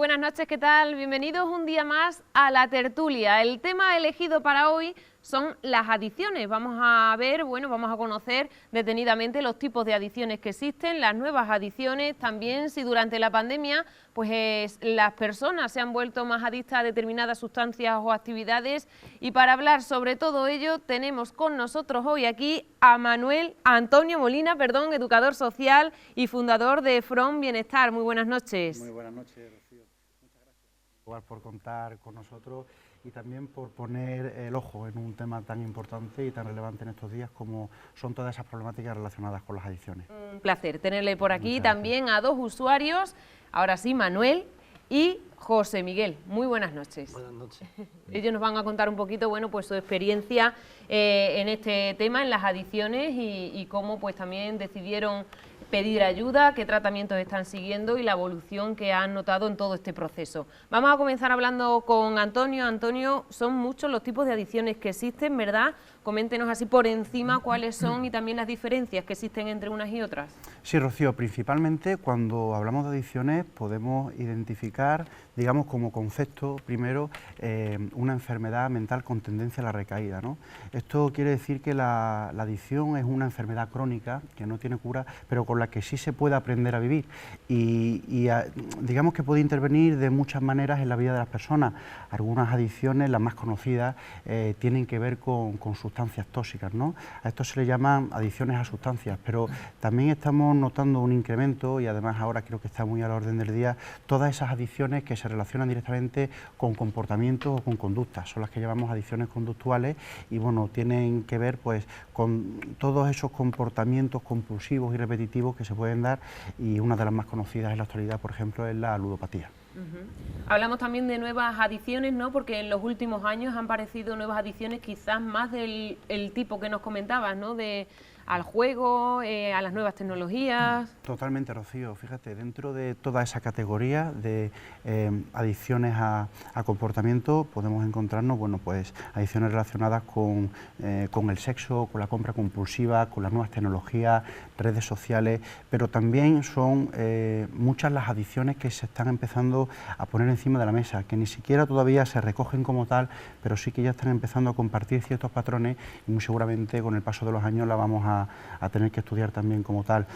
buenas noches, ¿qué tal? Bienvenidos un día más a La Tertulia. El tema elegido para hoy son las adicciones. Vamos a ver, vamos a conocer detenidamente los tipos de adicciones que existen, las nuevas adicciones, también si durante la pandemia pues las personas se han vuelto más adictas a determinadas sustancias o actividades. Y para hablar sobre todo ello tenemos con nosotros hoy aquí a Antonio Molina, educador social y fundador de From Bienestar. Muy buenas noches. Muy buenas noches, Rocío. Muchas gracias por contar con nosotros y también por poner el ojo en un tema tan importante y tan relevante en estos días como son todas esas problemáticas relacionadas con las adicciones. Un placer tenerle por aquí también a dos usuarios, ahora sí, Manuel y José Miguel. Muy buenas noches. Buenas noches. Ellos nos van a contar un poquito, pues su experiencia en este tema, en las adicciones y cómo pues también decidieron pedir ayuda, qué tratamientos están siguiendo y la evolución que han notado en todo este proceso. Vamos a comenzar hablando con Antonio. Antonio, son muchos los tipos de adicciones que existen, ¿verdad? Coméntenos así por encima cuáles son y también las diferencias que existen entre unas y otras. Sí, Rocío, principalmente cuando hablamos de adicciones podemos identificar, digamos como concepto, primero, una enfermedad mental con tendencia a la recaída, ¿no? Esto quiere decir que la adicción es una enfermedad crónica que no tiene cura, pero con la que sí se puede aprender a vivir digamos que puede intervenir de muchas maneras en la vida de las personas. Algunas adicciones, las más conocidas, tienen que ver con sustancias tóxicas, ¿no? A esto se le llaman adicciones a sustancias, pero también estamos notando un incremento y además ahora creo que está muy a la orden del día, todas esas adicciones que se relacionan directamente con comportamientos o con conductas, son las que llamamos adicciones conductuales y bueno, tienen que ver pues con todos esos comportamientos compulsivos y repetitivos que se pueden dar y una de las más conocidas en la actualidad, por ejemplo, es la ludopatía. Hablamos también de nuevas adicciones, ¿no? Porque en los últimos años han aparecido nuevas adicciones, quizás más del tipo que nos comentabas, ¿no? Al juego, a las nuevas tecnologías. Totalmente, Rocío. Fíjate, dentro de toda esa categoría de adicciones a comportamiento podemos encontrarnos, pues adicciones relacionadas con el sexo, con la compra compulsiva, con las nuevas tecnologías, redes sociales, pero también son muchas las adicciones que se están empezando a poner encima de la mesa, que ni siquiera todavía se recogen como tal, pero sí que ya están empezando a compartir ciertos patrones y muy seguramente con el paso de los años la vamos a tener que estudiar también como tal.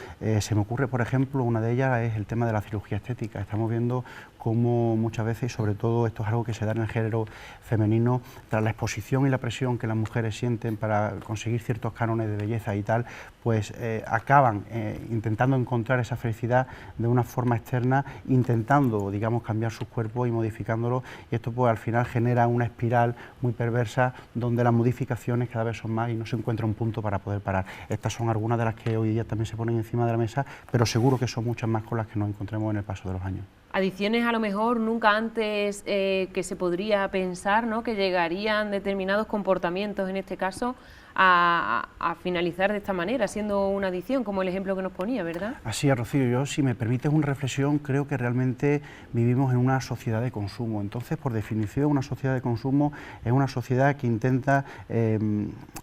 Se me ocurre, por ejemplo, una de ellas es el tema de la cirugía estética. Estamos viendo cómo muchas veces, y sobre todo esto es algo que se da en el género femenino, tras la exposición y la presión que las mujeres sienten para conseguir ciertos cánones de belleza y tal, pues acaban intentando encontrar esa felicidad de una forma externa, intentando, digamos, cambiar sus cuerpos y modificándolo, y esto pues al final genera una espiral muy perversa donde las modificaciones cada vez son más y no se encuentra un punto para poder parar. Estas son algunas de las que hoy día también se ponen encima de la mesa, pero seguro que son muchas más con las que nos encontremos en el paso de los años. Adicciones a lo mejor nunca antes que se podría pensar, ¿no? Que llegarían determinados comportamientos, en este caso, a finalizar de esta manera, siendo una adicción, como el ejemplo que nos ponía, ¿verdad? Así es, Rocío. Yo, si me permites una reflexión, creo que realmente vivimos en una sociedad de consumo. Entonces, por definición, una sociedad de consumo es una sociedad que intenta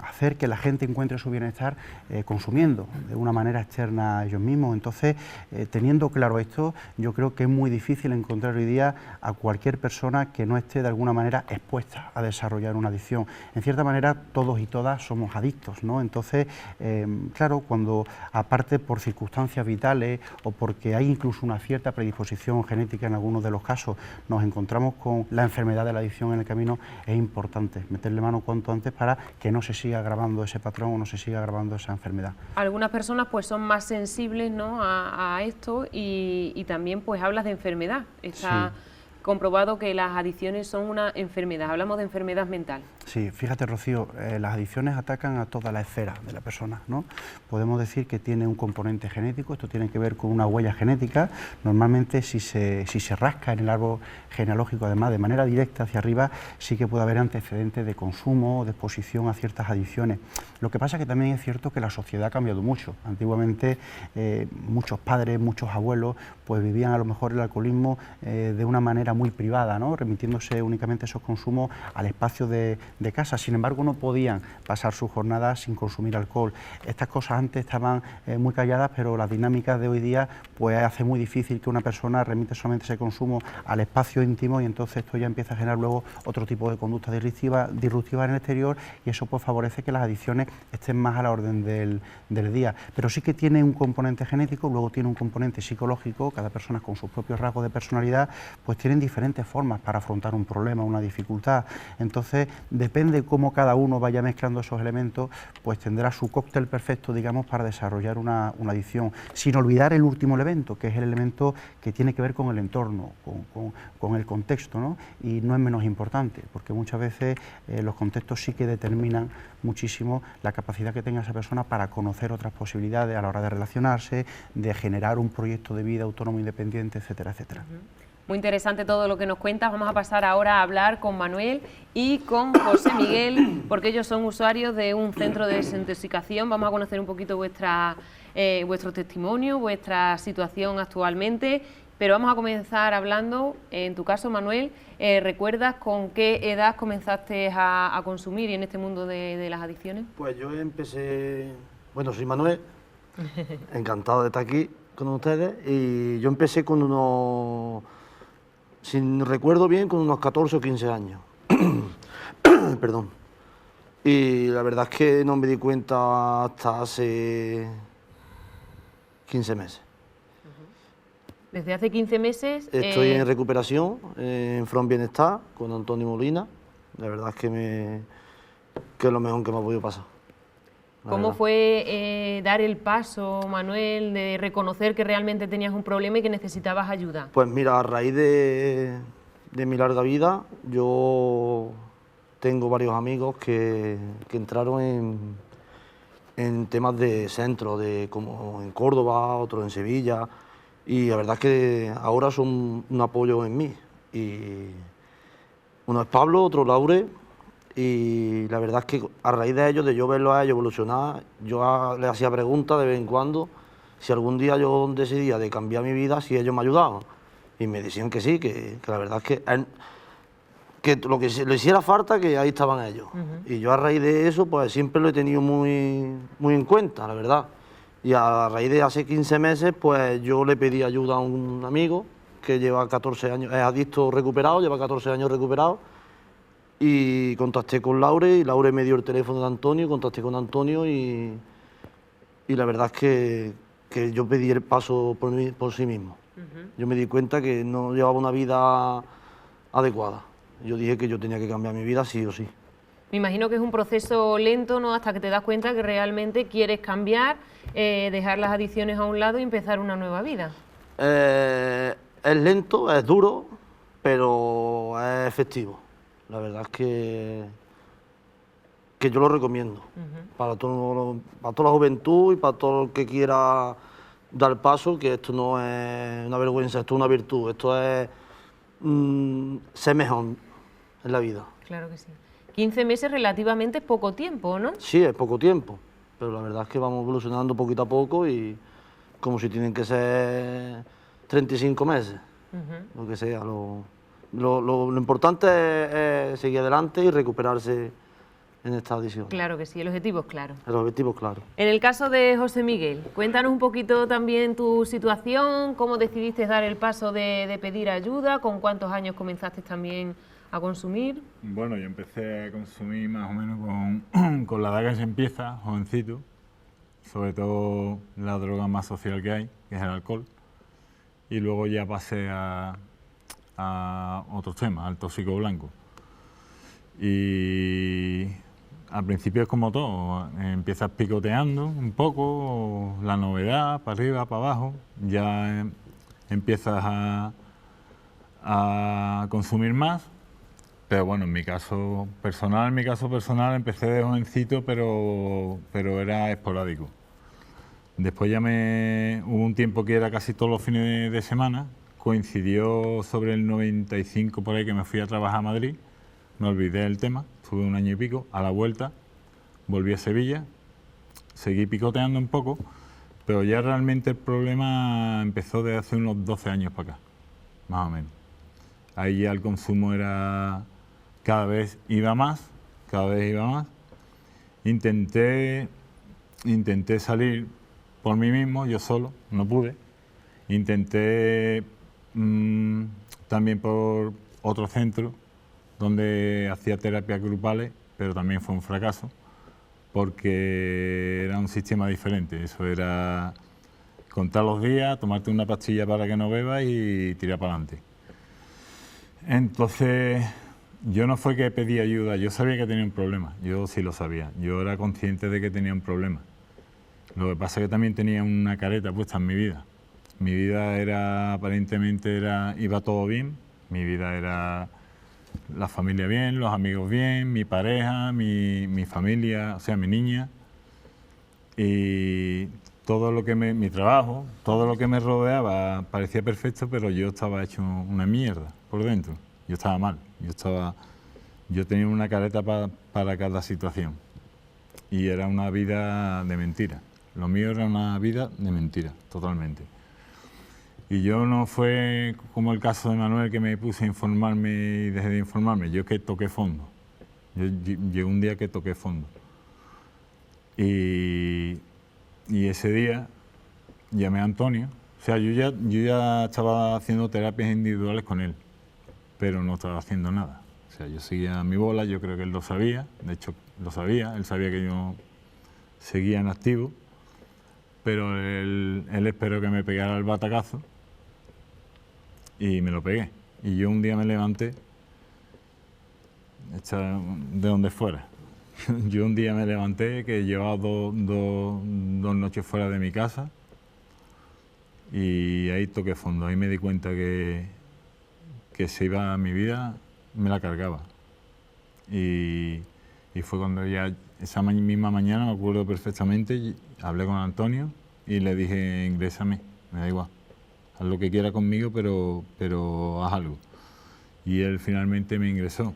hacer que la gente encuentre su bienestar consumiendo de una manera externa a ellos mismos. Entonces, teniendo claro esto, yo creo que es muy difícil encontrar hoy día a cualquier persona que no esté de alguna manera expuesta a desarrollar una adicción. En cierta manera, todos y todas somos adictos, ¿no? Entonces, claro, cuando aparte por circunstancias vitales o porque hay incluso una cierta predisposición genética en algunos de los casos, nos encontramos con la enfermedad de la adicción en el camino, es importante meterle mano cuanto antes para que no se siga agravando ese patrón o no se siga agravando esa enfermedad. Algunas personas pues son más sensibles, ¿no? a esto y también pues hablas de enfermedad. Está comprobado que las adicciones son una enfermedad. Hablamos de enfermedad mental. Sí, fíjate, Rocío, las adicciones atacan a toda la esfera de la persona, ¿no? Podemos decir que tiene un componente genético, esto tiene que ver con una huella genética. Normalmente si se rasca en el árbol genealógico, además de manera directa hacia arriba, sí que puede haber antecedentes de consumo o de exposición a ciertas adicciones. Lo que pasa es que también es cierto que la sociedad ha cambiado mucho. Antiguamente muchos padres, muchos abuelos, pues vivían a lo mejor el alcoholismo de una manera manera muy privada, ¿no? Remitiéndose únicamente esos consumos al espacio de casa. Sin embargo, no podían pasar su jornada sin consumir alcohol. Estas cosas antes estaban muy calladas, pero las dinámicas de hoy día pues hace muy difícil que una persona remite solamente ese consumo al espacio íntimo, y entonces esto ya empieza a generar luego otro tipo de conducta disruptiva en el exterior, y eso pues favorece que las adicciones estén más a la orden del día. Pero sí que tiene un componente genético, luego tiene un componente psicológico. Cada persona con sus propios rasgos de personalidad pues tienen diferentes formas para afrontar un problema, una dificultad. Entonces depende cómo cada uno vaya mezclando esos elementos, pues tendrá su cóctel perfecto, digamos, para desarrollar una adicción, sin olvidar el último elemento, que es el elemento que tiene que ver con el entorno, con el contexto, ¿no? Y no es menos importante, porque muchas veces los contextos sí que determinan muchísimo la capacidad que tenga esa persona para conocer otras posibilidades a la hora de relacionarse, de generar un proyecto de vida autónomo, independiente, etcétera, etcétera. Muy interesante todo lo que nos cuentas. Vamos a pasar ahora a hablar con Manuel y con José Miguel, porque ellos son usuarios de un centro de desintoxicación. Vamos a conocer un poquito vuestro testimonio, vuestra situación actualmente, pero vamos a comenzar hablando, en tu caso, Manuel, ¿recuerdas con qué edad comenzaste a consumir y en este mundo de las adicciones? Pues yo empecé, bueno, soy Manuel, encantado de estar aquí con ustedes, y yo empecé con unos, si recuerdo bien, con unos 14 o 15 años. Perdón. Y la verdad es que no me di cuenta hasta hace 15 meses. Desde hace 15 meses... Estoy en recuperación, en Front Bienestar, con Antonio Molina. La verdad es que es lo mejor que me ha podido pasar. ¿Cómo fue dar el paso, Manuel, de reconocer que realmente tenías un problema y que necesitabas ayuda? Pues mira, a raíz de mi larga vida, yo tengo varios amigos que entraron en temas de centro, como en Córdoba, otros en Sevilla, y la verdad es que ahora son un apoyo en mí. Y uno es Pablo, otro Laure, y la verdad es que a raíz de ellos, de yo verlos a ellos evolucionar, yo les hacía preguntas de vez en cuando si algún día yo decidía de cambiar mi vida, si ellos me ayudaban. Y me decían que sí, que la verdad es que lo que le hiciera falta, que ahí estaban ellos. Y yo a raíz de eso, pues siempre lo he tenido muy en cuenta, la verdad. Y a raíz de hace 15 meses, pues yo le pedí ayuda a un amigo que lleva 14 años, es adicto recuperado, lleva 14 años recuperado, y contacté con Laure, y Laure me dio el teléfono de Antonio, contacté con Antonio, y la verdad es que yo pedí el paso por sí mismo. Yo me di cuenta que no llevaba una vida adecuada. Yo dije que yo tenía que cambiar mi vida sí o sí. Me imagino que es un proceso lento, ¿no? Hasta que te das cuenta que realmente quieres cambiar, dejar las adicciones a un lado y empezar una nueva vida. Es lento, es duro, pero es efectivo. La verdad es que yo lo recomiendo para toda la juventud y para todo el que quiera dar paso, que esto no es una vergüenza, esto es una virtud, esto es ser mejor en la vida. Claro que sí. 15 meses relativamente es poco tiempo, ¿no? Sí, es poco tiempo, pero la verdad es que vamos evolucionando poquito a poco, y como si tienen que ser 35 meses, lo que sea. Lo importante es seguir adelante y recuperarse en esta adicción. Claro que sí, el objetivo es claro. El objetivo es claro. En el caso de José Miguel, cuéntanos un poquito también tu situación, cómo decidiste dar el paso de pedir ayuda, con cuántos años comenzaste también a consumir. Bueno, yo empecé a consumir más o menos con la edad que se empieza, jovencito, sobre todo la droga más social que hay, que es el alcohol, y luego ya pasé a otros temas, al tóxico blanco. Y al principio es como todo, empiezas picoteando un poco, la novedad, para arriba, para abajo, ya empiezas a consumir más, pero bueno, en mi caso personal empecé de jovencito, pero era esporádico. Después ya hubo un tiempo que era casi todos los fines de semana, coincidió sobre el 95 por ahí que me fui a trabajar a Madrid, me olvidé del tema, estuve un año y pico, a la vuelta volví a Sevilla, seguí picoteando un poco, pero ya realmente el problema empezó desde hace unos 12 años para acá, más o menos. Ahí ya el consumo era cada vez iba más, cada vez iba más. Intenté salir por mí mismo, yo solo, no pude. Intenté también por otro centro donde hacía terapias grupales, pero también fue un fracaso, porque era un sistema diferente. Eso era contar los días, tomarte una pastilla para que no bebas y tirar para adelante. Entonces, yo no fue que pedí ayuda, yo sabía que tenía un problema, yo sí lo sabía, yo era consciente de que tenía un problema. Lo que pasa es que también tenía una careta puesta en mi vida. Mi vida era, aparentemente, iba todo bien, mi vida era la familia bien, los amigos bien, mi pareja, mi familia, o sea, mi niña, y todo lo que mi trabajo, todo lo que me rodeaba parecía perfecto, pero yo estaba hecho una mierda por dentro. Yo estaba mal, yo tenía una careta para cada situación y era una vida de mentira. Lo mío era una vida de mentira, totalmente. Y yo no fue como el caso de Manuel, que me puse a informarme y dejé de informarme. Yo es que toqué fondo. Llegó un día que toqué fondo. Y ese día llamé a Antonio. O sea, yo ya estaba haciendo terapias individuales con él, pero no estaba haciendo nada. O sea, yo seguía mi bola, yo creo que él lo sabía. De hecho, lo sabía. Él sabía que yo seguía en activo, pero él esperó que me pegara el batacazo y me lo pegué. Y yo un día me levanté, de donde fuera. Yo un día me levanté, que llevaba dos noches fuera de mi casa, y ahí toqué fondo. Ahí me di cuenta que se iba mi vida, me la cargaba. Y fue cuando ya, esa misma mañana, me acuerdo perfectamente, hablé con Antonio y le dije: ingrésame, me da igual, haz lo que quiera conmigo, pero haz algo. Y él finalmente me ingresó.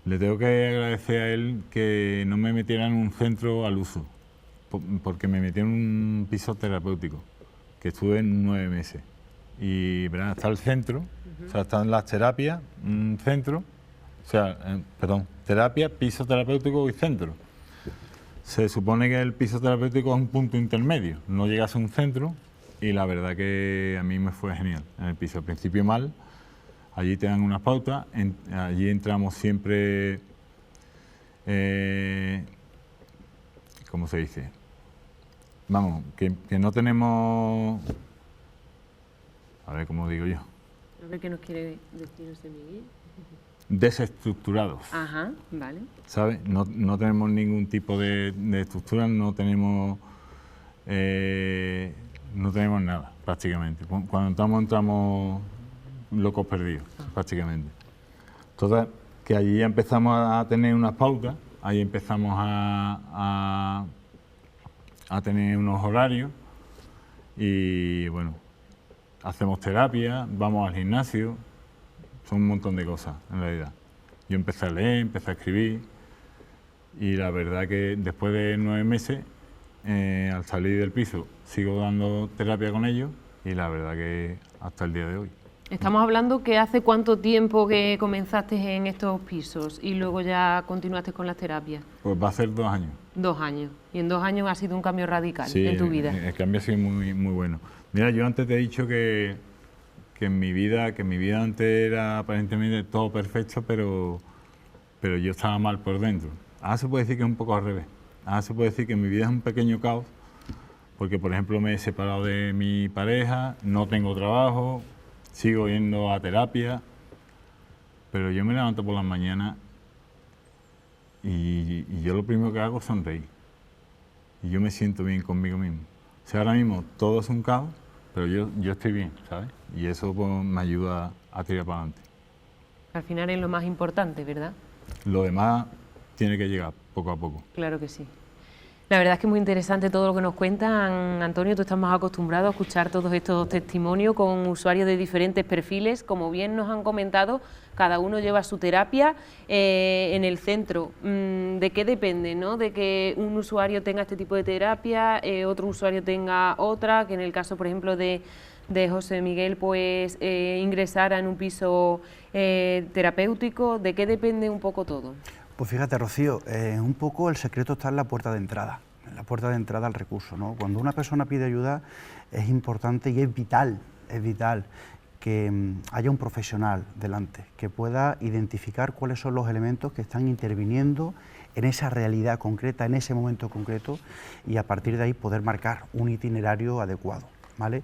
Le tengo que agradecer a él que no me metiera en un centro al uso, porque me metió en un piso terapéutico, que estuve en 9 meses. Y verán, está el centro, o sea, están las terapias, un centro, o sea, terapia, piso terapéutico y centro. Se supone que el piso terapéutico es un punto intermedio, no llegas a un centro, y la verdad que a mí me fue genial. En el piso al principio mal, allí te dan unas pautas, allí entramos siempre, ¿cómo se dice? Vamos, que no tenemos, a ver cómo digo yo. A ver qué nos quiere decir José Miguel. Desestructurados. Ajá, vale. ¿Sabes? No tenemos ningún tipo de estructura, no tenemos nada, prácticamente. Cuando entramos locos perdidos, prácticamente. Entonces, que allí ya empezamos a tener unas pautas, ahí empezamos a tener unos horarios y, bueno, hacemos terapia, vamos al gimnasio, son un montón de cosas, en realidad. Yo empecé a leer, empecé a escribir, y la verdad que después de 9 meses, al salir del piso, sigo dando terapia con ellos, y la verdad que hasta el día de hoy. Estamos hablando que hace cuánto tiempo que comenzaste en estos pisos y luego ya continuaste con las terapias. Pues va a ser 2 años. 2 años. Y en 2 años ha sido un cambio radical en tu vida. El cambio ha sido muy, muy bueno. Mira, yo antes te he dicho que mi vida antes era aparentemente todo perfecto, pero yo estaba mal por dentro. Ahora se puede decir que es un poco al revés. Ahora se puede decir que mi vida es un pequeño caos, porque, por ejemplo, me he separado de mi pareja, no tengo trabajo, sigo yendo a terapia, pero yo me levanto por las mañanas y yo lo primero que hago es sonreír. Y yo me siento bien conmigo mismo. O sea, ahora mismo todo es un caos, pero yo estoy bien, ¿sabes? Y eso, pues, me ayuda a tirar para adelante. Al final es lo más importante, ¿verdad? Lo demás tiene que llegar poco a poco. Claro que sí. La verdad es que es muy interesante todo lo que nos cuentan, Antonio. Tú estás más acostumbrado a escuchar todos estos testimonios con usuarios de diferentes perfiles. Como bien nos han comentado, cada uno lleva su terapia en el centro. ¿De qué depende, no? De que un usuario tenga este tipo de terapia, otro usuario tenga otra, que en el caso, por ejemplo, de de José Miguel pues ingresara en un piso terapéutico? ¿De qué depende un poco todo? Pues fíjate, Rocío, un poco el secreto está en la puerta de entrada, al recurso, ¿no? Cuando una persona pide ayuda es importante y es vital que haya un profesional delante, que pueda identificar cuáles son los elementos que están interviniendo en esa realidad concreta, en ese momento concreto, y a partir de ahí poder marcar un itinerario adecuado, ¿vale?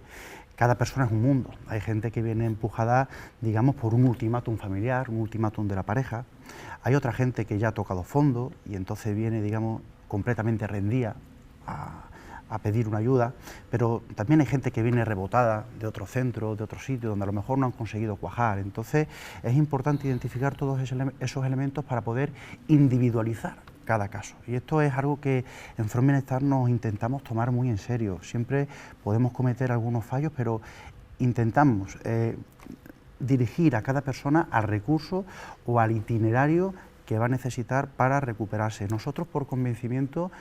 Cada persona es un mundo. Hay gente que viene empujada, digamos, por un ultimátum familiar, un ultimátum de la pareja. Hay otra gente que ya ha tocado fondo y entonces viene, digamos, completamente rendida a pedir una ayuda, pero también hay gente que viene rebotada de otro centro, de otro sitio, donde a lo mejor no han conseguido cuajar. Entonces es importante identificar todos esos elementos para poder individualizar cada caso. Y esto es algo que en Front Bienestar nos intentamos tomar muy en serio. Siempre podemos cometer algunos fallos, pero intentamos dirigir a cada persona al recurso o al itinerario que va a necesitar para recuperarse. Nosotros, por convencimiento,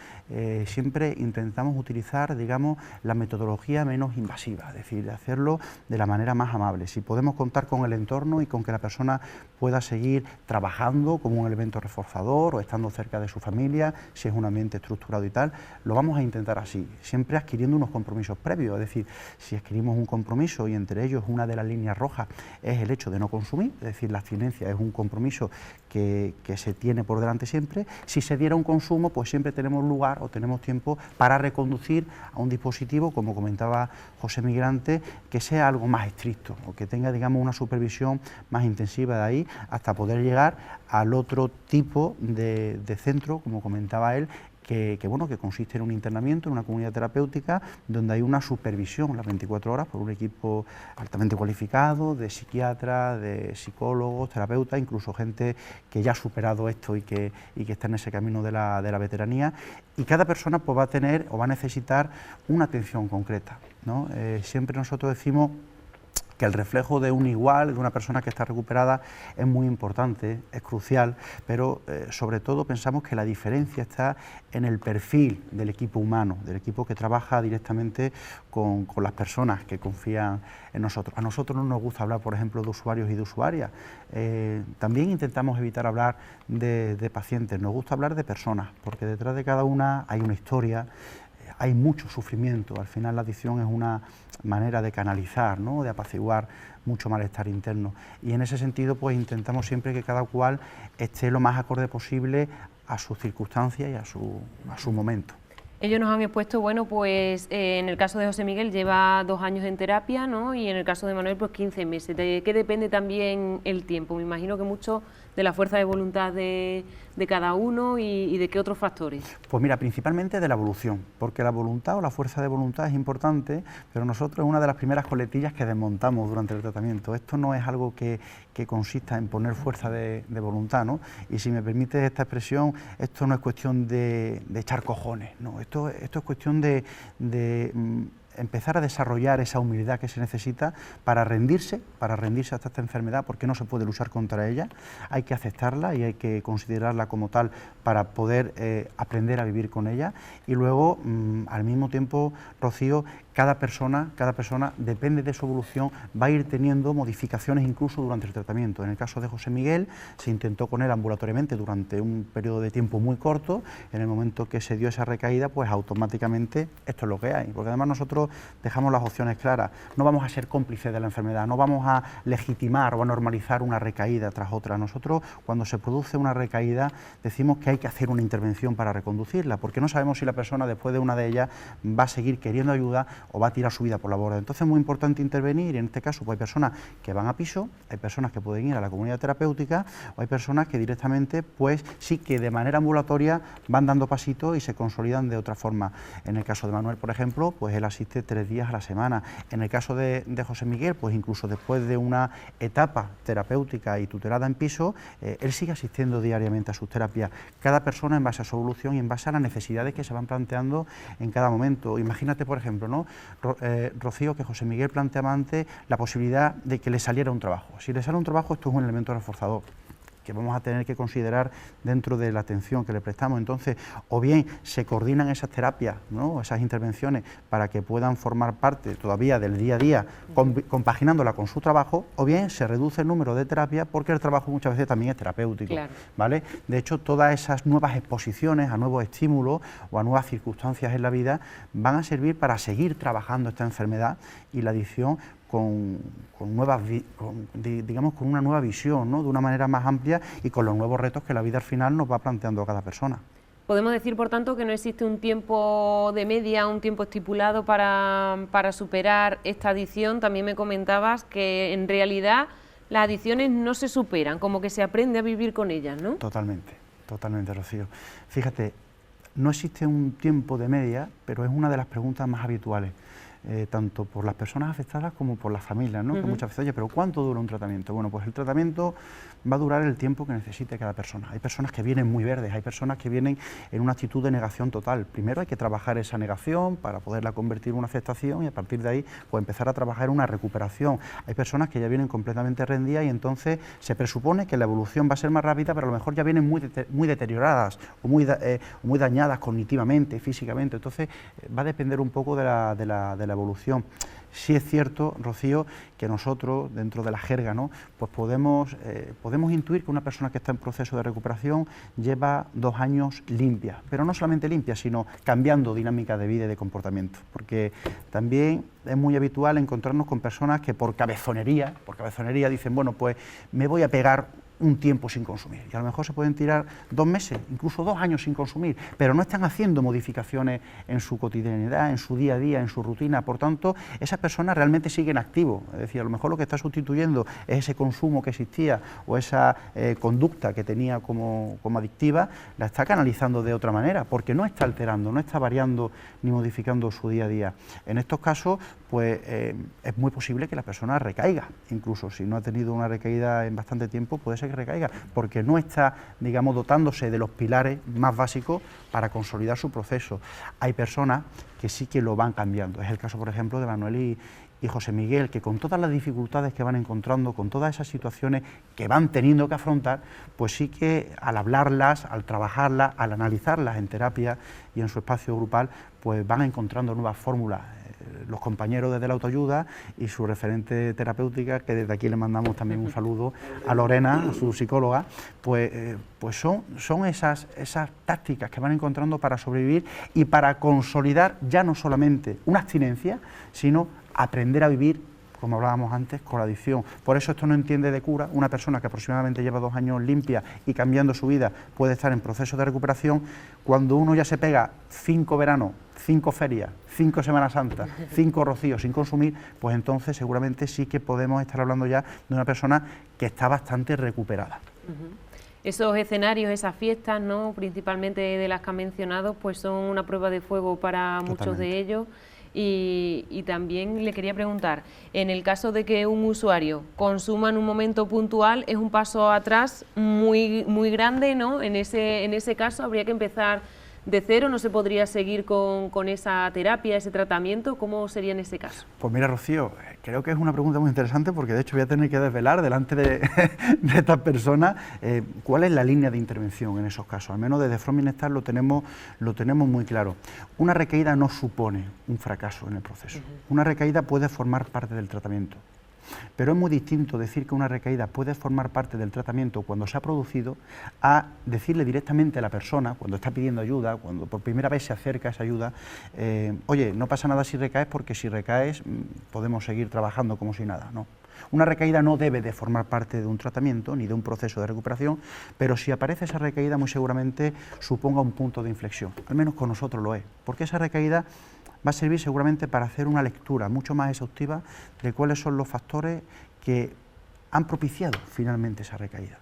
siempre intentamos utilizar, digamos, la metodología menos invasiva, es decir, hacerlo de la manera más amable. Si podemos contar con el entorno y con que la persona pueda seguir trabajando como un elemento reforzador o estando cerca de su familia, si es un ambiente estructurado y tal, lo vamos a intentar así, siempre adquiriendo unos compromisos previos. Es decir, si adquirimos un compromiso y entre ellos una de las líneas rojas es el hecho de no consumir, es decir, la abstinencia es un compromiso que se tiene por delante siempre. Si se diera un consumo, pues siempre tenemos lugar o tenemos tiempo para reconducir a un dispositivo, como comentaba José Miguel antes, que sea algo más estricto o que tenga, digamos, una supervisión más intensiva, de ahí hasta poder llegar al otro tipo de centro, como comentaba él, que consiste en un internamiento, en una comunidad terapéutica, donde hay una supervisión las 24 horas por un equipo altamente cualificado, de psiquiatras, de psicólogos, terapeutas, incluso gente que ya ha superado esto y que está en ese camino de la veteranía, y cada persona pues va a tener o va a necesitar una atención concreta, ¿no? Siempre nosotros decimos que el reflejo de un igual, de una persona que está recuperada, es muy importante, es crucial, pero sobre todo pensamos que la diferencia está en el perfil del equipo humano, del equipo que trabaja directamente con las personas que confían en nosotros. A nosotros no nos gusta hablar, por ejemplo, de usuarios y de usuarias. También intentamos evitar hablar de pacientes, nos gusta hablar de personas, porque detrás de cada una hay una historia, hay mucho sufrimiento. Al final la adicción es una manera de canalizar, ¿no?, de apaciguar mucho malestar interno, y en ese sentido pues intentamos siempre que cada cual esté lo más acorde posible a sus circunstancias y a su momento. Ellos nos han expuesto, bueno, pues en el caso de José Miguel lleva 2 años en terapia, ¿no?, y en el caso de Manuel pues 15 meses. ¿De qué depende también el tiempo? Me imagino que mucho de la fuerza de voluntad de cada uno y de qué otros factores. Pues mira, principalmente de la evolución, porque la voluntad o la fuerza de voluntad es importante, pero nosotros es una de las primeras coletillas que desmontamos durante el tratamiento. Esto no es algo que consista en poner fuerza de voluntad, ¿no? Y si me permite esta expresión, esto no es cuestión de echar cojones, no, esto es cuestión de empezar a desarrollar esa humildad que se necesita para rendirse hasta esta enfermedad, porque no se puede luchar contra ella, hay que aceptarla y hay que considerarla como tal para poder aprender a vivir con ella, y luego al mismo tiempo, Rocío, cada persona, depende de su evolución, va a ir teniendo modificaciones incluso durante el tratamiento. En el caso de José Miguel, se intentó con él ambulatoriamente durante un periodo de tiempo muy corto. En el momento que se dio esa recaída, pues automáticamente esto es lo que hay, porque además nosotros dejamos las opciones claras. No vamos a ser cómplices de la enfermedad, no vamos a legitimar o a normalizar una recaída tras otra. Nosotros, cuando se produce una recaída, decimos que hay que hacer una intervención para reconducirla, porque no sabemos si la persona después de una de ellas va a seguir queriendo ayuda o va a tirar su vida por la borda. Entonces es muy importante intervenir, y en este caso pues hay personas que van a piso, hay personas que pueden ir a la comunidad terapéutica, o hay personas que directamente pues sí que de manera ambulatoria van dando pasitos y se consolidan de otra forma. En el caso de Manuel, por ejemplo, pues él asiste 3 días a la semana. En el caso de José Miguel, pues incluso después de una etapa terapéutica y tutelada en piso, él sigue asistiendo diariamente a sus terapias. Cada persona en base a su evolución y en base a las necesidades que se van planteando en cada momento. Imagínate, por ejemplo, ¿no?, Rocío, que José Miguel planteaba antes la posibilidad de que le saliera un trabajo. Si le sale un trabajo, esto es un elemento reforzador. que vamos a tener que considerar dentro de la atención que le prestamos. Entonces, o bien se coordinan esas terapias, ¿no?, esas intervenciones, para que puedan formar parte todavía del día a día, compaginándola con su trabajo, o bien se reduce el número de terapias, porque el trabajo muchas veces también es terapéutico, claro, ¿vale? De hecho, todas esas nuevas exposiciones a nuevos estímulos o a nuevas circunstancias en la vida van a servir para seguir trabajando esta enfermedad y la adicción con una nueva visión, ¿no?, de una manera más amplia y con los nuevos retos que la vida al final nos va planteando a cada persona. Podemos decir, por tanto, que no existe un tiempo de media, un tiempo estipulado para superar esta adicción. También me comentabas que en realidad las adicciones no se superan, como que se aprende a vivir con ellas, ¿no? Totalmente, totalmente, Rocío. Fíjate, no existe un tiempo de media, pero es una de las preguntas más habituales, tanto por las personas afectadas como por las familias, ¿no? Que muchas veces, oye, pero ¿cuánto dura un tratamiento? Bueno, pues el tratamiento va a durar el tiempo que necesite cada persona. Hay personas que vienen muy verdes, hay personas que vienen en una actitud de negación total. Primero hay que trabajar esa negación para poderla convertir en una aceptación y a partir de ahí pues empezar a trabajar una recuperación. Hay personas que ya vienen completamente rendidas y entonces se presupone que la evolución va a ser más rápida, pero a lo mejor ya vienen muy deterioradas o muy dañadas cognitivamente, físicamente. Entonces va a depender un poco de la evolución. Sí es cierto, Rocío, que nosotros, dentro de la jerga, ¿no?, pues podemos intuir que una persona que está en proceso de recuperación lleva 2 años limpia, pero no solamente limpia, sino cambiando dinámica de vida y de comportamiento, porque también es muy habitual encontrarnos con personas que por cabezonería dicen, bueno, pues me voy a pegar un tiempo sin consumir, y a lo mejor se pueden tirar 2 meses, incluso 2 años sin consumir, pero no están haciendo modificaciones en su cotidianidad, en su día a día, en su rutina. Por tanto, esas personas realmente siguen activos, es decir, a lo mejor lo que está sustituyendo es ese consumo que existía o esa conducta que tenía como adictiva, la está canalizando de otra manera, porque no está alterando, no está variando ni modificando su día a día. En estos casos, pues es muy posible que la persona recaiga, incluso si no ha tenido una recaída en bastante tiempo, puede ser que recaiga, porque no está, digamos, dotándose de los pilares más básicos para consolidar su proceso. Hay personas que sí que lo van cambiando, es el caso, por ejemplo, de Manuel y José Miguel, que con todas las dificultades que van encontrando, con todas esas situaciones que van teniendo que afrontar, pues sí que al hablarlas, al trabajarlas, al analizarlas en terapia y en su espacio grupal, pues van encontrando nuevas fórmulas. Los compañeros desde la autoayuda y su referente terapéutica, que desde aquí le mandamos también un saludo a Lorena, a su psicóloga, pues son esas tácticas que van encontrando para sobrevivir y para consolidar ya no solamente una abstinencia, sino aprender a vivir, como hablábamos antes, con la adicción. Por eso esto no entiende de cura. Una persona que aproximadamente lleva 2 años limpia y cambiando su vida puede estar en proceso de recuperación. Cuando uno ya se pega 5 veranos, 5 ferias, 5 Semanas Santas, 5 rocíos sin consumir, pues entonces seguramente sí que podemos estar hablando ya de una persona que está bastante recuperada. Esos escenarios, esas fiestas, ¿no?, principalmente de las que han mencionado, pues son una prueba de fuego para muchos de ellos. Y también le quería preguntar, en el caso de que un usuario consuma en un momento puntual, es un paso atrás muy grande, ¿no? En ese caso habría que empezar de cero, no se podría seguir con esa terapia, ese tratamiento. ¿Cómo sería en ese caso? Pues mira, Rocío, creo que es una pregunta muy interesante, porque de hecho voy a tener que desvelar delante de estas personas cuál es la línea de intervención en esos casos. Al menos desde From Bienestar lo tenemos muy claro. Una recaída no supone un fracaso en el proceso. Una recaída puede formar parte del tratamiento. Pero es muy distinto decir que una recaída puede formar parte del tratamiento cuando se ha producido, a decirle directamente a la persona, cuando está pidiendo ayuda, cuando por primera vez se acerca a esa ayuda, oye, no pasa nada si recaes, porque si recaes podemos seguir trabajando como si nada, ¿no? Una recaída no debe de formar parte de un tratamiento ni de un proceso de recuperación, pero si aparece esa recaída muy seguramente suponga un punto de inflexión, al menos con nosotros lo es, porque esa recaída va a servir seguramente para hacer una lectura mucho más exhaustiva de cuáles son los factores que han propiciado finalmente esa recaída.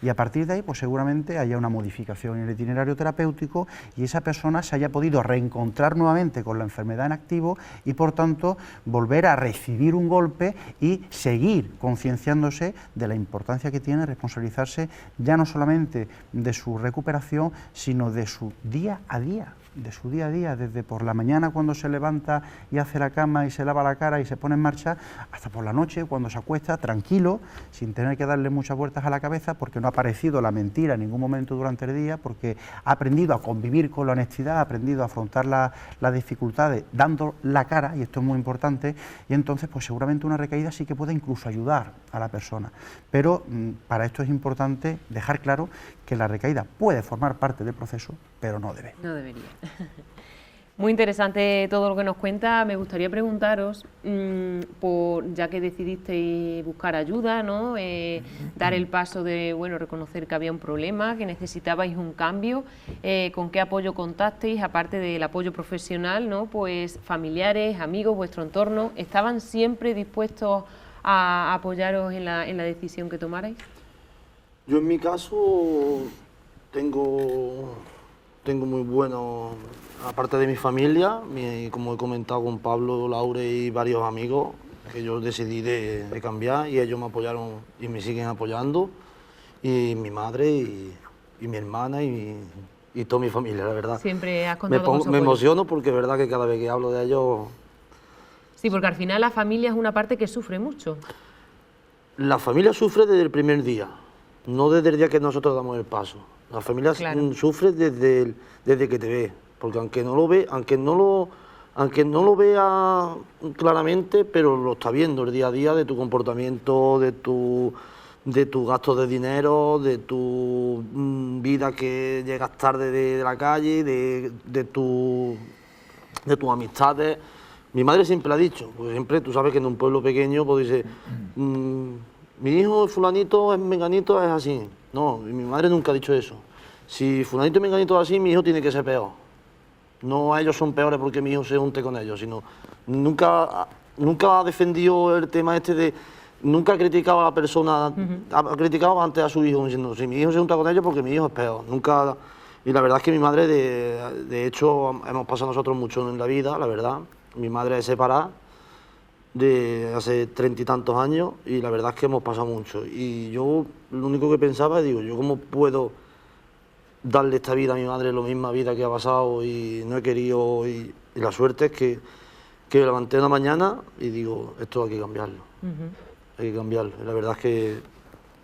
Y a partir de ahí, pues seguramente haya una modificación en el itinerario terapéutico y esa persona se haya podido reencontrar nuevamente con la enfermedad en activo y, por tanto, volver a recibir un golpe y seguir concienciándose de la importancia que tiene responsabilizarse ya no solamente de su recuperación, sino de su día a día. de su día a día, desde por la mañana cuando se levanta y hace la cama y se lava la cara y se pone en marcha, hasta por la noche cuando se acuesta tranquilo, sin tener que darle muchas vueltas a la cabeza, porque no ha aparecido la mentira en ningún momento durante el día, porque ha aprendido a convivir con la honestidad, ha aprendido a afrontar las dificultades dando la cara, y esto es muy importante, y entonces pues seguramente una recaída sí que puede incluso ayudar a la persona. Pero para esto es importante dejar claro que la recaída puede formar parte del proceso, pero no debe. No debería. Muy interesante todo lo que nos cuenta. Me gustaría preguntaros, ya que decidisteis buscar ayuda, ¿no? Dar el paso de, bueno, reconocer que había un problema, que necesitabais un cambio, ¿con qué apoyo contasteis? Aparte del apoyo profesional, ¿no? Pues familiares, amigos, vuestro entorno, ¿estaban siempre dispuestos a apoyaros en la decisión que tomarais? Yo en mi caso tengo muy bueno, aparte de mi familia, como he comentado con Pablo, Laure y varios amigos, que yo decidí de cambiar y ellos me apoyaron y me siguen apoyando, y mi madre y mi hermana y toda mi familia, la verdad. Siempre has contado con su Me apoyo. emociono porque es verdad que cada vez que hablo de ellos... Sí, porque al final la familia es una parte que sufre mucho. La familia sufre desde el primer día, no desde el día que nosotros damos el paso. La familia sufre desde que te ve, porque aunque no lo vea claramente, pero lo está viendo el día a día de tu comportamiento, de tu gastos de dinero, de tu vida que llegas tarde de la calle, de tus amistades. Mi madre siempre ha dicho, porque siempre tú sabes que en un pueblo pequeño pues dice, mi hijo fulanito es menganito, es así. No, mi madre nunca ha dicho eso. Si fulanito y menganito es así, mi hijo tiene que ser peor. No ellos son peores porque mi hijo se junte con ellos, sino nunca ha defendido el tema este de... Nunca ha criticado a la persona, ha criticado antes a su hijo, diciendo, si mi hijo se junta con ellos porque mi hijo es peor. Nunca... Y la verdad es que mi madre, de hecho, hemos pasado nosotros mucho en la vida, la verdad. Mi madre es separada de hace 30 y tantos años y la verdad es que hemos pasado mucho. Y yo lo único que pensaba es, digo, ¿yo cómo puedo darle esta vida a mi madre, la misma vida que ha pasado y no he querido? Y la suerte es que me levanté una mañana y digo, esto hay que cambiarlo. Hay que cambiarlo. Y la verdad es que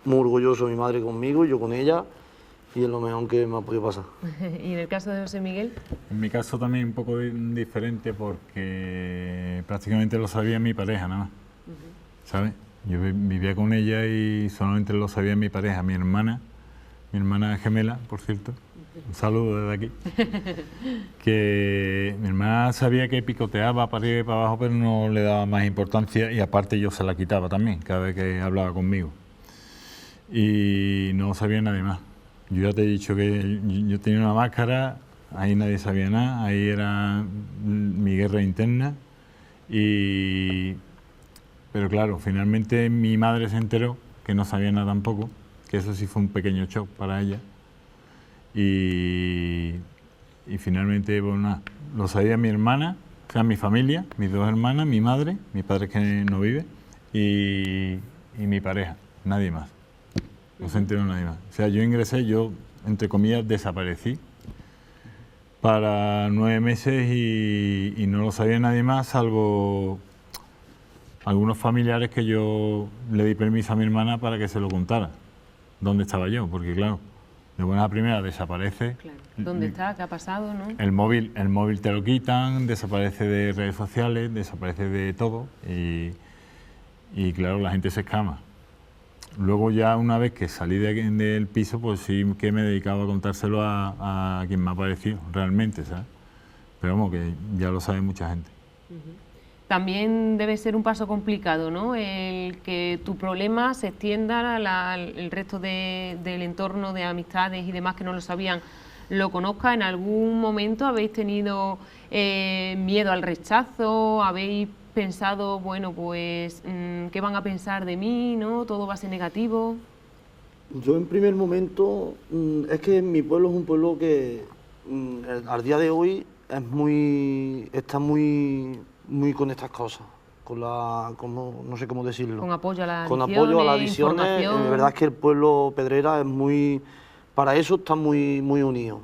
muy orgulloso mi madre conmigo y yo con ella, y es lo mejor que me ha podido pasar. ¿Y en el caso de José Miguel? En mi caso también un poco diferente porque prácticamente lo sabía mi pareja nada más, ¿sabes? Yo vivía con ella y solamente lo sabía mi pareja, mi hermana gemela, por cierto, un saludo desde aquí, que mi hermana sabía que picoteaba para arriba y para abajo, pero no le daba más importancia y aparte yo se la quitaba también cada vez que hablaba conmigo y no sabía nadie más. Yo ya te he dicho que yo tenía una máscara, ahí nadie sabía nada, ahí era mi guerra interna, pero claro, finalmente mi madre se enteró, que no sabía nada tampoco, que eso sí fue un pequeño shock para ella, y finalmente, bueno, nada, lo sabía mi hermana, o sea, mi familia, mis dos hermanas, mi madre, mi padre que no vive, y mi pareja, nadie más. No se enteró nadie más. O sea, yo ingresé, yo, entre comillas, desaparecí para 9 meses y no lo sabía nadie más, salvo algunos familiares que yo le di permiso a mi hermana para que se lo contara. ¿Dónde estaba yo? Porque claro, de buena a primera desaparece. Claro. ¿Dónde está? ¿Qué ha pasado? ¿No? El móvil te lo quitan, desaparece de redes sociales, desaparece de todo y claro, la gente se escama. Luego ya una vez que salí del piso, pues sí que me dedicaba a contárselo a quien me ha parecido realmente, ¿sabes? Pero vamos, que ya lo sabe mucha gente. También debe ser un paso complicado, ¿no? El que tu problema se extienda al resto del entorno de amistades y demás que no lo sabían, lo conozca. ¿En algún momento habéis tenido miedo al rechazo? ¿Habéis pensado, bueno, pues, qué van a pensar de mí, ¿no? ¿Todo va a ser negativo? Yo en primer momento, es que mi pueblo es un pueblo que al día de hoy está muy con estas cosas, no sé cómo decirlo. Con apoyo a las con adicciones, apoyo a las adicciones. La verdad es que el pueblo Pedrera para eso está muy unido.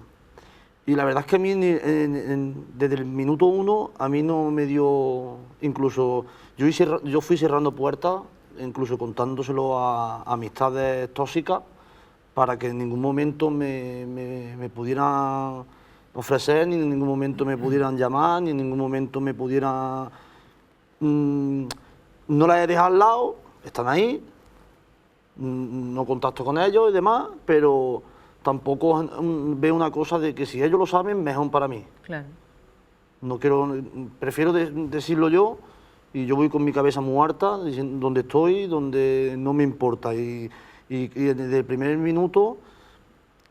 Y la verdad es que a mí desde el minuto 1 a mí no me dio, incluso yo fui cerrando puertas, incluso contándoselo a amistades tóxicas, para que en ningún momento me pudieran ofrecer, ni en ningún momento me pudieran llamar, ni en ningún momento me pudieran... no las he dejado al lado, están ahí, no contacto con ellos y demás, pero tampoco veo una cosa de que si ellos lo saben, mejor para mí. Claro. No quiero, prefiero decirlo yo, y yo voy con mi cabeza muy harta, diciendo donde estoy, donde no me importa. Y desde el primer minuto,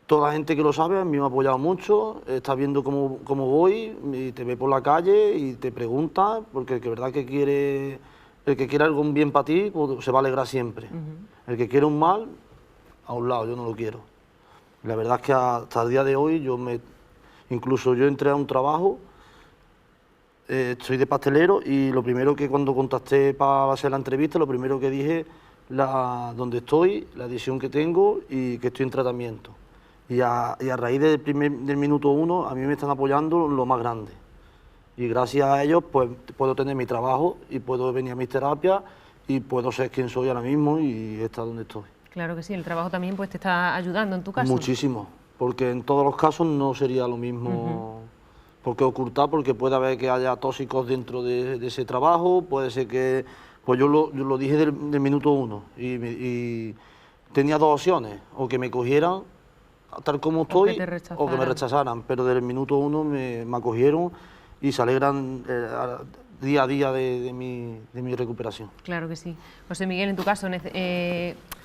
toda la gente que lo sabe a mí me ha apoyado mucho, está viendo cómo voy, y te ve por la calle y te pregunta, porque el que verdad que quiere, el que quiere algo bien para ti, pues se va a alegrar siempre. El que quiere un mal, a un lado, yo no lo quiero. La verdad es que hasta el día de hoy, incluso yo entré a un trabajo, soy de pastelero, y lo primero que cuando contacté para hacer la entrevista, lo primero que dije, dónde estoy, la adicción que tengo y que estoy en tratamiento. Y a raíz del minuto 1, a mí me están apoyando lo más grande. Y gracias a ellos, pues puedo tener mi trabajo y puedo venir a mis terapias y puedo ser quien soy ahora mismo y estar donde estoy. Claro que sí, el trabajo también pues te está ayudando en tu caso. Muchísimo, porque en todos los casos no sería lo mismo. Porque ocultar, porque puede haber que haya tóxicos dentro de ese trabajo, puede ser que... Pues yo lo dije del minuto 1 y tenía dos opciones, o que me cogieran tal como estoy, o que me rechazaran, pero desde el minuto 1 me acogieron y se alegran día a día de mi recuperación. Claro que sí. José Miguel, en tu caso,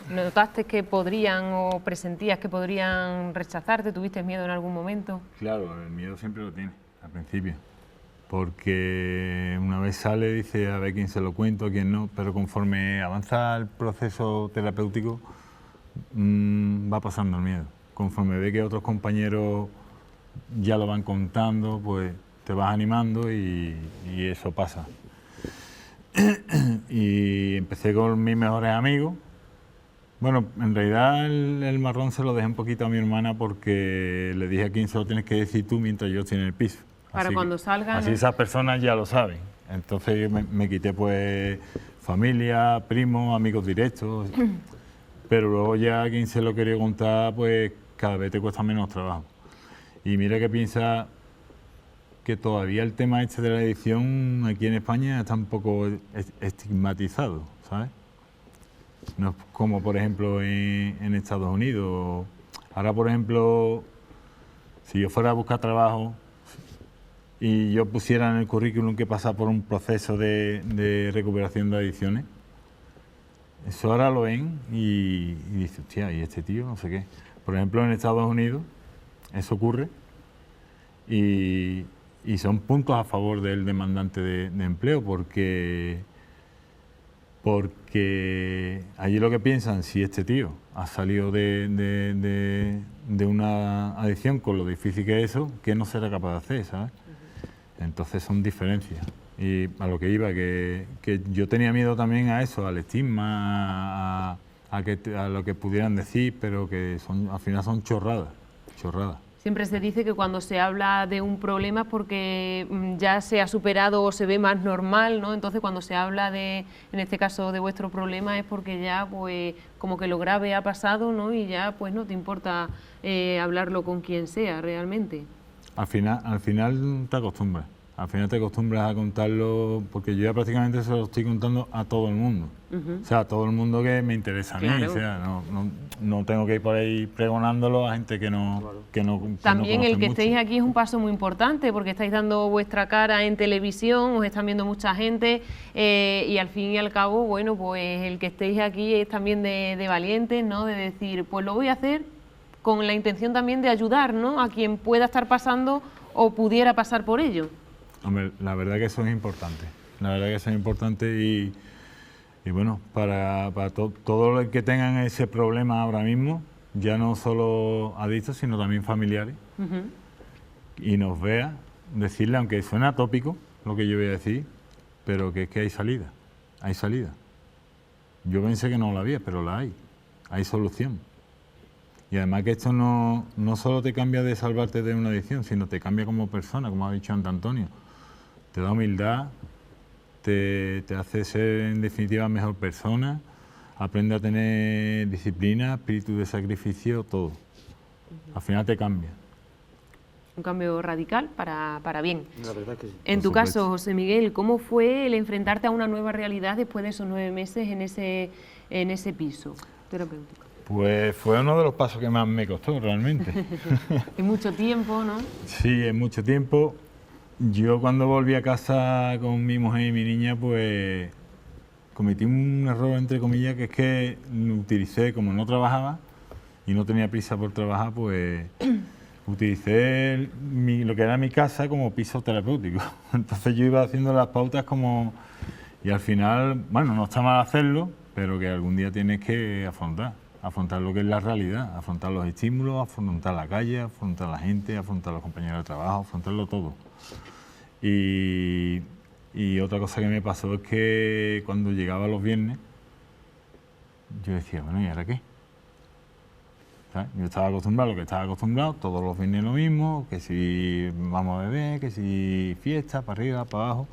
¿notaste que podrían o presentías que podrían rechazarte? ¿Tuviste miedo en algún momento? Claro, el miedo siempre lo tiene, al principio. Porque una vez sale, dice a ver quién se lo cuento, a quién no, pero conforme avanza el proceso terapéutico, va pasando el miedo. Conforme ve que otros compañeros ya lo van contando, pues te vas animando y eso pasa. Y empecé con mis mejores amigos. Bueno, en realidad el marrón se lo dejé un poquito a mi hermana porque le dije a quién se lo tienes que decir tú mientras yo estoy en el piso. Para Así cuando salgan... Así esas personas ya lo saben. Entonces me quité pues familia, primos, amigos directos. Pero luego ya a quien se lo quería contar, pues cada vez te cuesta menos trabajo. Y mira que piensa que todavía el tema este de la adicción aquí en España está un poco estigmatizado, ¿sabes? No es como por ejemplo en Estados Unidos. Ahora por ejemplo, si yo fuera a buscar trabajo y yo pusiera en el currículum que pasa por un proceso de recuperación de adicciones, eso ahora lo ven y dicen, hostia, ¿y este tío? No sé qué. Por ejemplo, en Estados Unidos eso ocurre y son puntos a favor del demandante de empleo porque allí lo que piensan, si este tío ha salido de una adicción con lo difícil que es eso, ¿qué no será capaz de hacer, sabes? Entonces son diferencias. Y a lo que iba, que yo tenía miedo también a eso, al estigma, a lo que pudieran decir, pero que al final son chorradas. Siempre se dice que cuando se habla de un problema es porque ya se ha superado o se ve más normal, ¿no? Entonces cuando se habla en este caso de vuestro problema es porque ya pues como que lo grave ha pasado, ¿no? Y ya pues no te importa hablarlo con quien sea realmente. Al final te acostumbras. Al final te acostumbras a contarlo, porque yo ya prácticamente se lo estoy contando a todo el mundo. O sea, a todo el mundo que me interesa a mí. Claro. O sea, no tengo que ir por ahí pregonándolo a gente que no También el que mucho. estéis aquí es un paso muy importante, porque estáis dando vuestra cara en televisión, os están viendo mucha gente y al fin y al cabo, bueno, pues el que estéis aquí es también de valientes, ¿no? De decir, pues lo voy a hacer con la intención también de ayudar, ¿no? A quien pueda estar pasando o pudiera pasar por ello. Hombre, la verdad que eso es importante. La verdad que eso es importante y bueno, para todos los que tengan ese problema ahora mismo, ya no solo adictos, sino también familiares, y nos vea, decirle, aunque suena atópico lo que yo voy a decir, pero que es que hay salida. Yo pensé que no la había, pero la hay solución. Y además que esto no solo te cambia de salvarte de una adicción, sino te cambia como persona, como ha dicho Antonio. Te da humildad, te hace ser en definitiva mejor persona, aprende a tener disciplina, espíritu de sacrificio, todo. Al final te cambia. Un cambio radical para bien. La verdad que sí. En Por tu caso, supuesto. José Miguel, ¿cómo fue el enfrentarte a una nueva realidad después de esos 9 meses en ese piso terapéutico? Pues fue uno de los pasos que más me costó realmente. En mucho tiempo, ¿no? Sí, en mucho tiempo. Yo cuando volví a casa con mi mujer y mi niña, pues cometí un error, entre comillas, que es que utilicé, como no trabajaba y no tenía prisa por trabajar, pues utilicé lo que era mi casa como piso terapéutico. Entonces yo iba haciendo las pautas como... Y al final, bueno, no está mal hacerlo, pero que algún día tienes que afrontar lo que es la realidad, afrontar los estímulos, afrontar la calle, afrontar la gente, afrontar los compañeros de trabajo, afrontarlo todo. Y otra cosa que me pasó es que cuando llegaba los viernes, yo decía, bueno, ¿y ahora qué? ¿Sabes? Yo estaba acostumbrado a lo que estaba acostumbrado, todos los viernes lo mismo, que si vamos a beber, que si fiesta, para arriba, para abajo.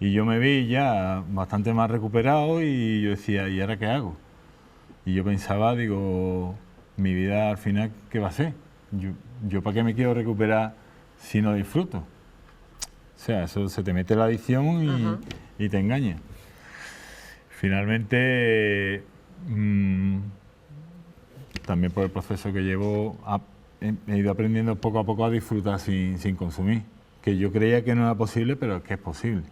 Y yo me vi ya bastante más recuperado y yo decía, ¿y ahora qué hago? Y yo pensaba, digo, mi vida al final, ¿qué va a ser? Yo ¿para qué me quiero recuperar si no disfruto? O sea, eso se te mete la adicción y te engaña. Finalmente, también por el proceso que llevo, he ido aprendiendo poco a poco a disfrutar sin consumir. Que yo creía que no era posible, pero es que es posible.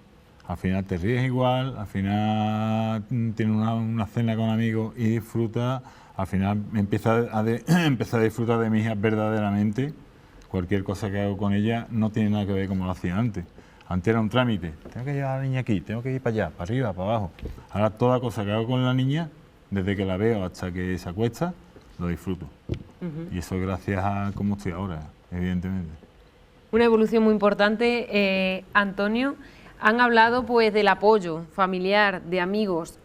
Al final te ríes igual, al final tienes una cena con amigos y disfrutas, al final empiezas a disfrutar de mi hija verdaderamente. Cualquier cosa que hago con ella no tiene nada que ver como lo hacía antes. Antes era un trámite, tengo que llevar a la niña aquí, tengo que ir para allá, para arriba, para abajo. Ahora toda cosa que hago con la niña, desde que la veo hasta que se acuesta, lo disfruto. Y eso gracias a cómo estoy ahora, evidentemente. Una evolución muy importante. Antonio, han hablado pues del apoyo familiar, de amigos.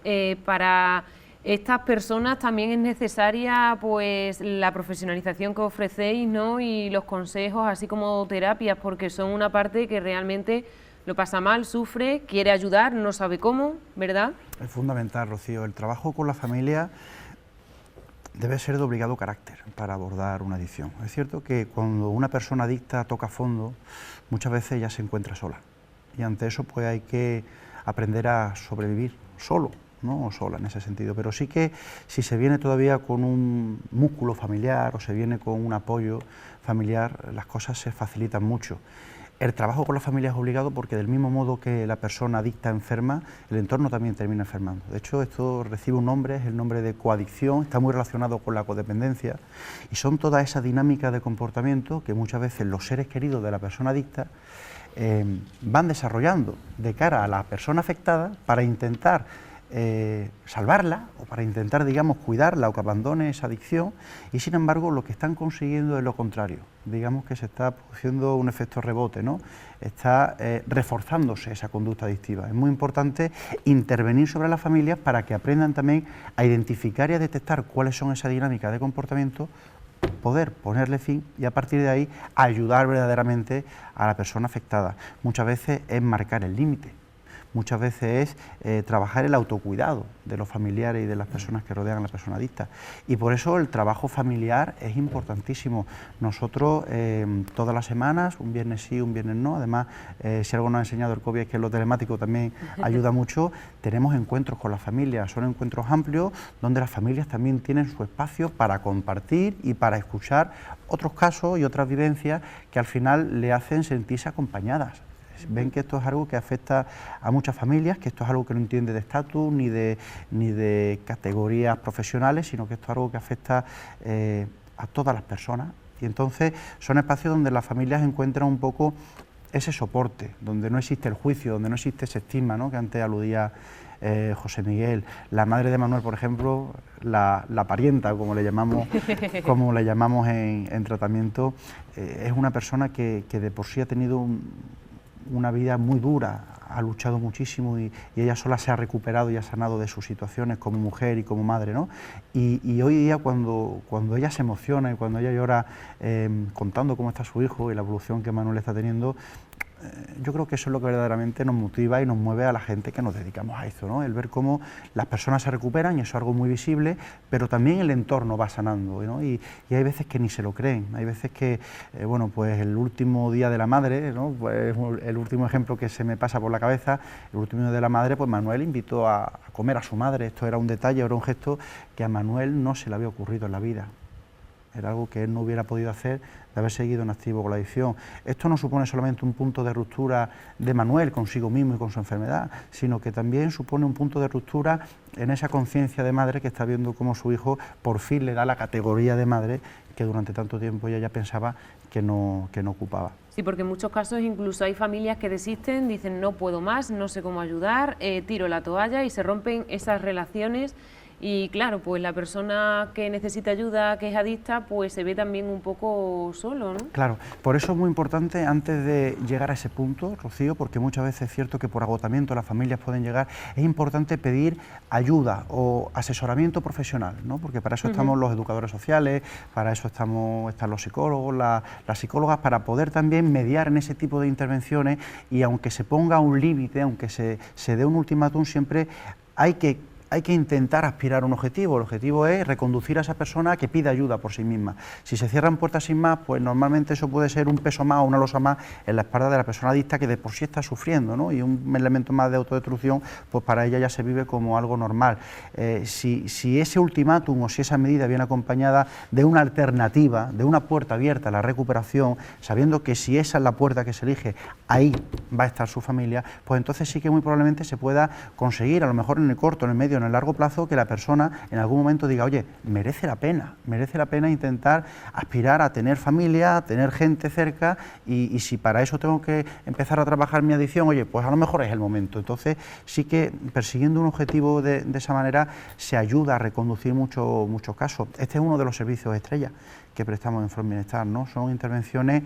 Para estas personas también es necesaria pues la profesionalización que ofrecéis, ¿no? Y los consejos, así como terapias, porque son una parte que realmente lo pasa mal, sufre, quiere ayudar, no sabe cómo, ¿verdad? Es fundamental, Rocío. El trabajo con la familia debe ser de obligado carácter para abordar una adicción. Es cierto que cuando una persona adicta toca fondo, muchas veces ya se encuentra sola. Y ante eso pues hay que aprender a sobrevivir solo, ¿no? O sola en ese sentido. Pero sí que si se viene todavía con un músculo familiar o se viene con un apoyo familiar, las cosas se facilitan mucho. El trabajo con la familia es obligado porque del mismo modo que la persona adicta enferma, el entorno también termina enfermando. De hecho, esto recibe un nombre, es el nombre de coadicción, está muy relacionado con la codependencia y son todas esas dinámicas de comportamiento que muchas veces los seres queridos de la persona adicta van desarrollando de cara a la persona afectada para intentar salvarla o para intentar, digamos, cuidarla o que abandone esa adicción, y sin embargo lo que están consiguiendo es lo contrario. Digamos que se está produciendo un efecto rebote, ¿no? Está reforzándose esa conducta adictiva. Es muy importante intervenir sobre las familias para que aprendan también a identificar y a detectar cuáles son esas dinámicas de comportamiento, poder ponerle fin y a partir de ahí ayudar verdaderamente a la persona afectada. Muchas veces es marcar el límite. Muchas veces es trabajar el autocuidado de los familiares y de las personas que rodean a la persona adicta. Y por eso el trabajo familiar es importantísimo. Nosotros todas las semanas, un viernes sí, un viernes no, además si algo nos ha enseñado el COVID es que lo telemático también ayuda mucho, tenemos encuentros con las familias, son encuentros amplios donde las familias también tienen su espacio para compartir y para escuchar otros casos y otras vivencias que al final le hacen sentirse acompañadas. Ven que esto es algo que afecta a muchas familias, que esto es algo que no entiende de estatus ni de categorías profesionales, sino que esto es algo que afecta a todas las personas. Y entonces son espacios donde las familias encuentran un poco ese soporte, donde no existe el juicio, donde no existe ese estigma, ¿no?, que antes aludía José Miguel. La madre de Manuel, por ejemplo, la parienta, como le llamamos en tratamiento, es una persona que de por sí ha tenido una vida muy dura, ha luchado muchísimo y ella sola se ha recuperado y ha sanado de sus situaciones como mujer y como madre, ¿no? Y hoy día cuando ella se emociona y cuando ella llora contando cómo está su hijo y la evolución que Manuel está teniendo, yo creo que eso es lo que verdaderamente nos motiva y nos mueve a la gente que nos dedicamos a esto, ¿no? El ver cómo las personas se recuperan, y eso es algo muy visible, pero también el entorno va sanando, ¿no? Y hay veces que ni se lo creen, hay veces que, bueno, pues el último día de la madre, ¿no? Pues el último ejemplo que se me pasa por la cabeza, el último día de la madre, pues Manuel invitó a comer a su madre. Esto era un detalle, era un gesto que a Manuel no se le había ocurrido en la vida. Era algo que él no hubiera podido hacer de haber seguido en activo con la adicción. Esto no supone solamente un punto de ruptura de Manuel consigo mismo y con su enfermedad, sino que también supone un punto de ruptura en esa conciencia de madre que está viendo cómo su hijo por fin le da la categoría de madre que durante tanto tiempo ella ya pensaba que no ocupaba. Sí, porque en muchos casos incluso hay familias que desisten, dicen no puedo más, no sé cómo ayudar, tiro la toalla y se rompen esas relaciones. Y claro, pues la persona que necesita ayuda, que es adicta, pues se ve también un poco solo, ¿no? Claro, por eso es muy importante antes de llegar a ese punto, Rocío, porque muchas veces es cierto que por agotamiento las familias pueden llegar, es importante pedir ayuda o asesoramiento profesional, ¿no? Porque para eso estamos los educadores sociales, para eso están los psicólogos, las psicólogas, para poder también mediar en ese tipo de intervenciones, y aunque se ponga un límite, aunque se dé un ultimátum, siempre hay que intentar aspirar a un objetivo. El objetivo es reconducir a esa persona a que pida ayuda por sí misma. Si se cierran puertas sin más, pues normalmente eso puede ser un peso más o una losa más en la espalda de la persona adicta, que de por sí está sufriendo, ¿no? Y un elemento más de autodestrucción, pues para ella ya se vive como algo normal. Si ese ultimátum o si esa medida viene acompañada de una alternativa, de una puerta abierta a la recuperación, sabiendo que si esa es la puerta que se elige, ahí va a estar su familia, pues entonces sí que muy probablemente se pueda conseguir, a lo mejor en el corto, en el medio, en el largo plazo, que la persona en algún momento diga, oye, merece la pena intentar aspirar a tener familia, a tener gente cerca, y si para eso tengo que empezar a trabajar mi adicción, oye, pues a lo mejor es el momento. Entonces sí que persiguiendo un objetivo de esa manera se ayuda a reconducir muchos casos. Este es uno de los servicios estrella que prestamos en From Bienestar, ¿no? Son intervenciones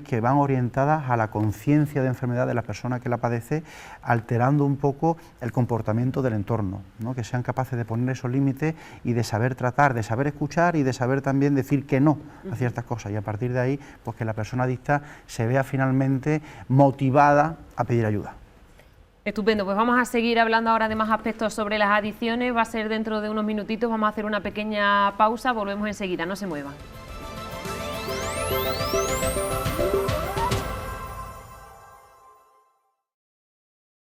que van orientadas a la conciencia de enfermedad de la persona que la padece, alterando un poco el comportamiento del entorno, ¿no? Que sean capaces de poner esos límites y de saber tratar, de saber escuchar y de saber también decir que no a ciertas cosas, y a partir de ahí, pues que la persona adicta se vea finalmente motivada a pedir ayuda. Estupendo, pues vamos a seguir hablando ahora de más aspectos sobre las adicciones, va a ser dentro de unos minutitos, vamos a hacer una pequeña pausa, volvemos enseguida, no se muevan.